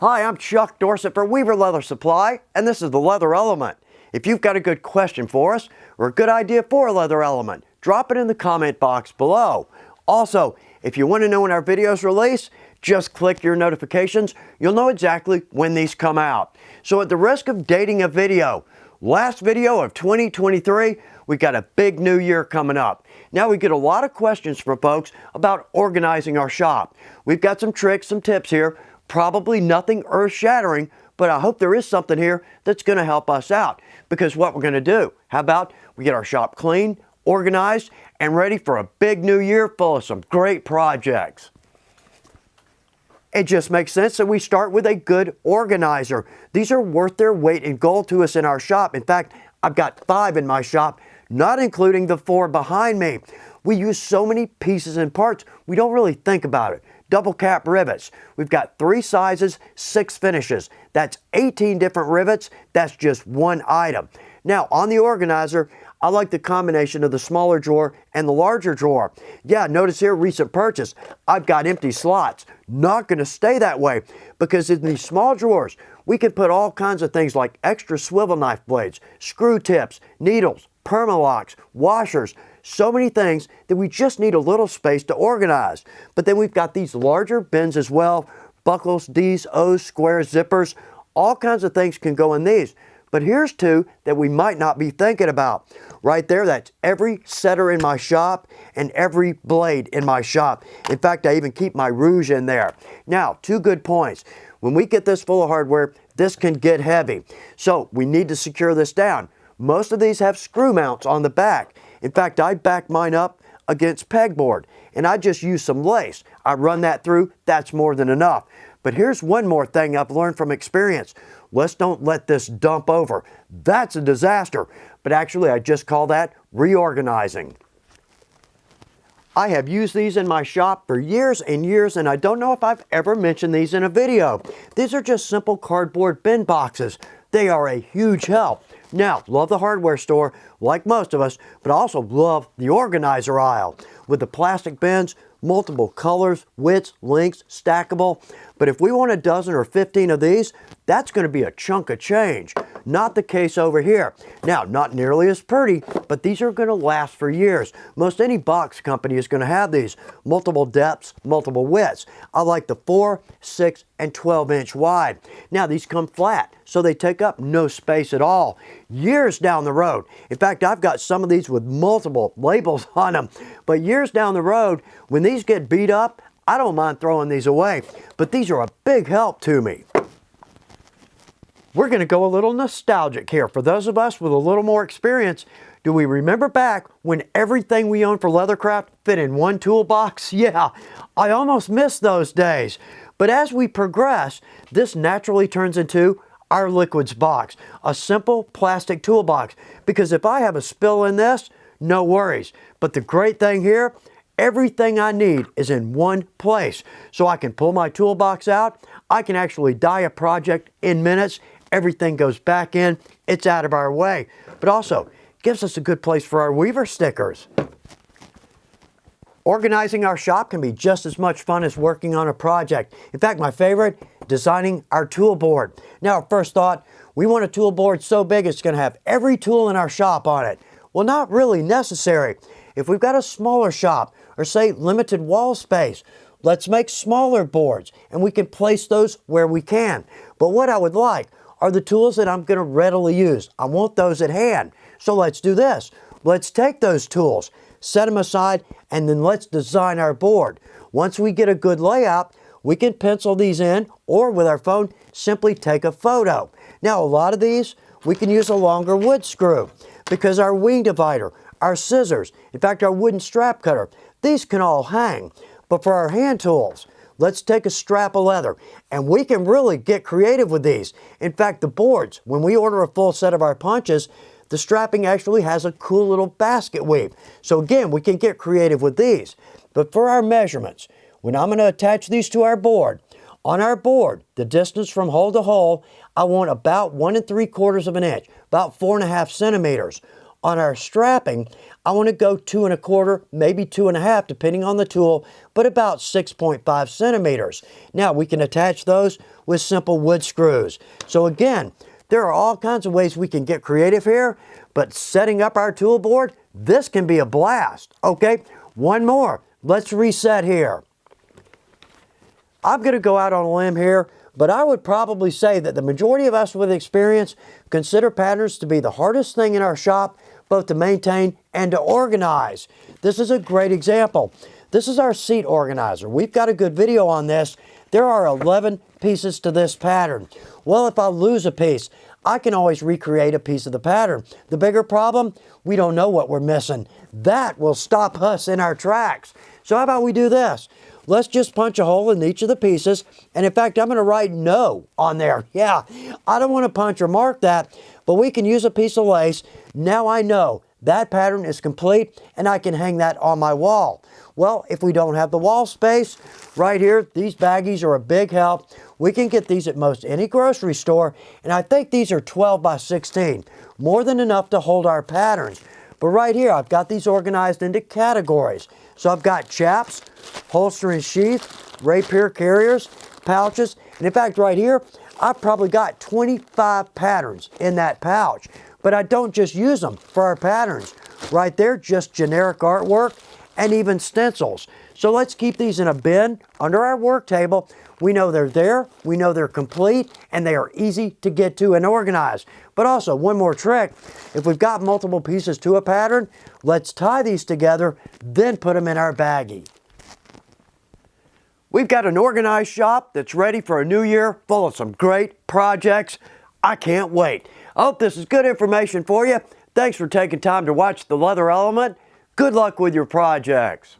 Hi, I'm Chuck Dorsett for Weaver Leather Supply, and this is the Leather Element. If you've got a good question for us or a good idea for a leather element, drop it in the comment box below. Also, if you want to know when our videos release, just click your notifications. You'll know exactly when these come out. So at the risk of dating a video, last video of 2023, we got a big new year coming up. Now we get a lot of questions from folks about organizing our shop. We've got some tricks, some tips here. Probably nothing earth-shattering, but I hope there is something here that's going to help us out. Because what we're going to do, how about we get our shop clean, organized, and ready for a big new year full of some great projects. It just makes sense that we start with a good organizer. These are worth their weight in gold to us in our shop. In fact, I've got 5 in my shop, not including the 4 behind me. We use so many pieces and parts, we don't really think about it. Double cap rivets. We've got 3 sizes, 6 finishes. That's 18 different rivets. That's just one item. Now, on the organizer, I like the combination of the smaller drawer and the larger drawer. Yeah, notice here, recent purchase. I've got empty slots. Not going to stay that way because in these small drawers, we can put all kinds of things like extra swivel knife blades, screw tips, needles, permalocks, washers, so many things that we just need a little space to organize. But then we've got these larger bins as well, buckles, D's, O's, squares, zippers, all kinds of things can go in these. But here's 2 that we might not be thinking about. Right there, that's every setter in my shop and every blade in my shop. In fact, I even keep my rouge in there. Now, 2 good points. When we get this full of hardware, this can get heavy. So we need to secure this down. Most of these have screw mounts on the back. In fact, I back mine up against pegboard and I just use some lace. I run that through, that's more than enough. But here's one more thing I've learned from experience. Let's don't let this dump over. That's a disaster. But actually, I just call that reorganizing. I have used these in my shop for years and years, and I don't know if I've ever mentioned these in a video. These are just simple cardboard bin boxes. They are a huge help. Now, love the hardware store, like most of us, but also love the organizer aisle. With the plastic bins, multiple colors, widths, lengths, stackable. But if we want a dozen or 15 of these, that's going to be a chunk of change. Not the case over here. Now, not nearly as pretty, but these are going to last for years. Most any box company is going to have these. Multiple depths, multiple widths. I like the 4, 6, and 12-inch wide. Now, these come flat, so they take up no space at all. Years down the road. In fact, I've got some of these with multiple labels on them. But years down the road, when these get beat up, I don't mind throwing these away. But these are a big help to me. We're going to go a little nostalgic here. For those of us with a little more experience, do we remember back when everything we owned for Leathercraft fit in one toolbox? Yeah, I almost miss those days. But as we progress, this naturally turns into our liquids box, a simple plastic toolbox. Because if I have a spill in this, no worries. But the great thing here, everything I need is in one place. So I can pull my toolbox out. I can actually die a project in minutes. Everything goes back in. It's out of our way. But also gives us a good place for our Weaver stickers. Organizing our shop can be just as much fun as working on a project. In fact, my favorite, designing our tool board. Now, first thought, we want a tool board so big it's going to have every tool in our shop on it. Well, not really necessary. If we've got a smaller shop or say limited wall space, let's make smaller boards and we can place those where we can. But what I would like are the tools that I'm going to readily use. I want those at hand. So let's do this. Let's take those tools, set them aside, and then let's design our board. Once we get a good layout, we can pencil these in or with our phone, simply take a photo. Now, a lot of these, we can use a longer wood screw because our wing divider, our scissors, in fact, our wooden strap cutter, these can all hang. But for our hand tools, let's take a strap of leather and we can really get creative with these. In fact, the boards, when we order a full set of our punches, the strapping actually has a cool little basket weave. So again, we can get creative with these. But for our measurements, when I'm going to attach these to our board, on our board, the distance from hole to hole, I want about 1 3/4 of an inch, about 4.5 centimeters. on our strapping, I want to go 2 1/4, maybe 2 1/2, depending on the tool, but about 6.5 centimeters. Now we can attach those with simple wood screws. So again, there are all kinds of ways we can get creative here, but setting up our tool board, this can be a blast. Okay, one more. Let's reset here. I'm going to go out on a limb here, but I would probably say that the majority of us with experience consider patterns to be the hardest thing in our shop, both to maintain and to organize. This is a great example. This is our seat organizer. We've got a good video on this. There are 11 pieces to this pattern. Well, if I lose a piece, I can always recreate a piece of the pattern. The bigger problem, we don't know what we're missing. That will stop us in our tracks. So how about we do this? Let's just punch a hole in each of the pieces. And in fact, I'm going to write no on there. Yeah, I don't want to punch or mark that, but we can use a piece of lace. Now I know that pattern is complete and I can hang that on my wall. Well, if we don't have the wall space, right here, these baggies are a big help. We can get these at most any grocery store, and I think these are 12 by 16, more than enough to hold our patterns. But right here, I've got these organized into categories. So I've got chaps, holster and sheath, rapier carriers, pouches, and in fact right here, I've probably got 25 patterns in that pouch. But I don't just use them for our patterns. Right there, just generic artwork and even stencils. So let's keep these in a bin under our work table. We know they're there, we know they're complete, and they are easy to get to and organize. But also, one more trick, if we've got multiple pieces to a pattern, let's tie these together, then put them in our baggie. We've got an organized shop that's ready for a new year, full of some great projects. I can't wait. I hope this is good information for you. Thanks for taking time to watch The Leather Element. Good luck with your projects.